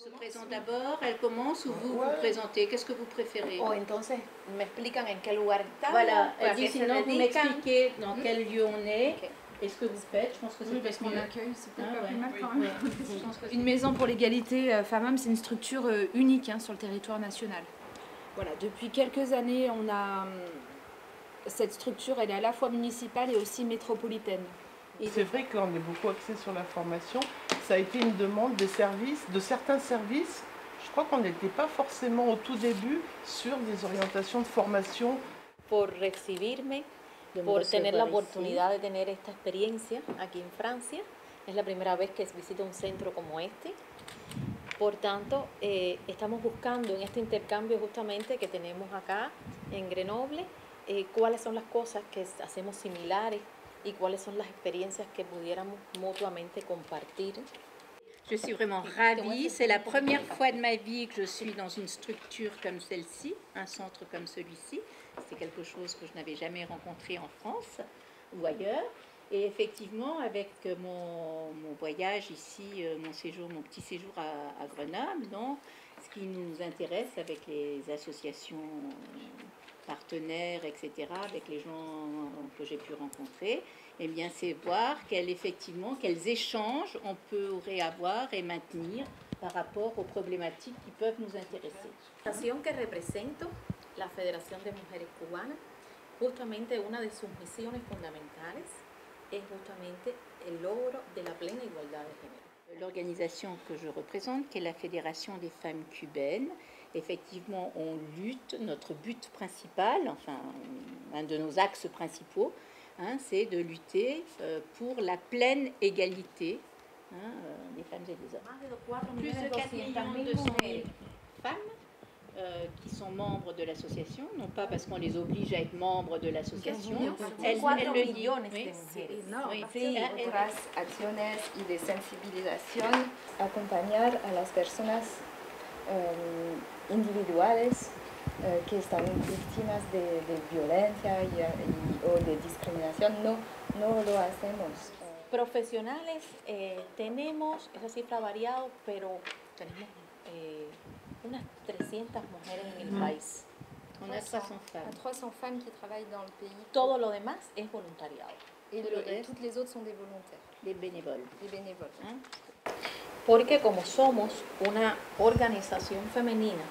Se présente d'abord, elle commence ou vous vous présentez? Qu'est-ce que vous préférez? O entonces me explican en quel lugar estamos, Voilà, elle a dit qué se sinon vous dedican. m'expliquez dans quel lieu on est Ok. et ce que vous faites. Je pense que c'est parce qu'on mieux. accueille, c'est peut-être Ah, pas ouais. plus mal quand Oui, même. oui. Je pense que Une maison pour l'égalité femmes-hommes, c'est une structure unique sur le territoire national. Voilà, depuis quelques années, on a cette structure, elle est à la fois municipale et aussi métropolitaine. C'est vrai qu'on est beaucoup axé sur la formation. Ça a été une demande des services, de certains services. Je crois qu'on n'était pas forcément au tout début sur des orientations de formation. Por recibirme, por tener la oportunidad de tener esta experiencia aquí en Francia. Es la primera vez que visito un centro como este. Por tanto, estamos buscando en este intercambio justamente que tenemos acá en Grenoble, cuáles son las cosas que hacemos similares y cuáles son las experiencias que pudiéramos mutuamente compartir. je suis vraiment ravie. C'est la première fois de ma vie que je suis dans une structure comme celle-ci, un centre comme celui-ci. C'est quelque chose que je n'avais jamais rencontré en France ou ailleurs. Et effectivement, avec mon voyage ici, mon petit séjour à Grenoble, donc, ce qui nous intéresse avec les associations partenaires, etc., avec les gens que j'ai pu rencontrer, eh bien, c'est voir quels échanges on pourrait avoir et maintenir par rapport aux problématiques qui peuvent nous intéresser. La asociación que represento, la Federación de Mujeres Cubanas, justamente una de sus misiones fundamentales es justamente el logro de la plena igualdad de género. L'organisation que je représente, qui est la Fédération des femmes cubaines, effectivement, on lutte, notre but principal, enfin, un de nos axes principaux, c'est de lutter pour la pleine égalité des femmes et des hommes. Plus de 4,2 millions de femmes qui sont membres de l'association, non pas parce qu'on les oblige à être membres de l'association. Elles le disent. Sí, otras acciones y de sensibilización, acompañar a las personas individuales que están víctimas de violencia o de discriminación, no lo hacemos. Profesionales tenemos, esa cifra ha variado, pero tenemos unas 300 mujeres en el país. On a 300 femmes. 300 femmes qui travaillent dans le pays. Todo lo demás es voluntariado. Et toutes les autres sont des volontaires. Des bénévoles. Des bénévoles. Porque como somos una organización femenina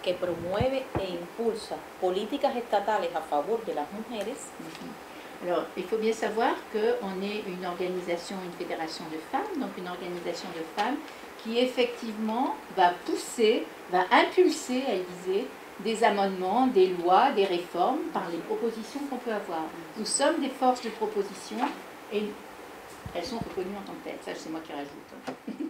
que promueve e impulsa políticas estatales a favor de las mujeres. Alors, il faut bien savoir qu'on est une organisation, une fédération de femmes, donc une organisation de femmes qui effectivement va pousser, va impulser, elle disait, des amendements, des lois, des réformes par les propositions qu'on peut avoir. Nous sommes des forces de proposition et elles sont reconnues en tant que telles. Ça, c'est moi qui rajoute.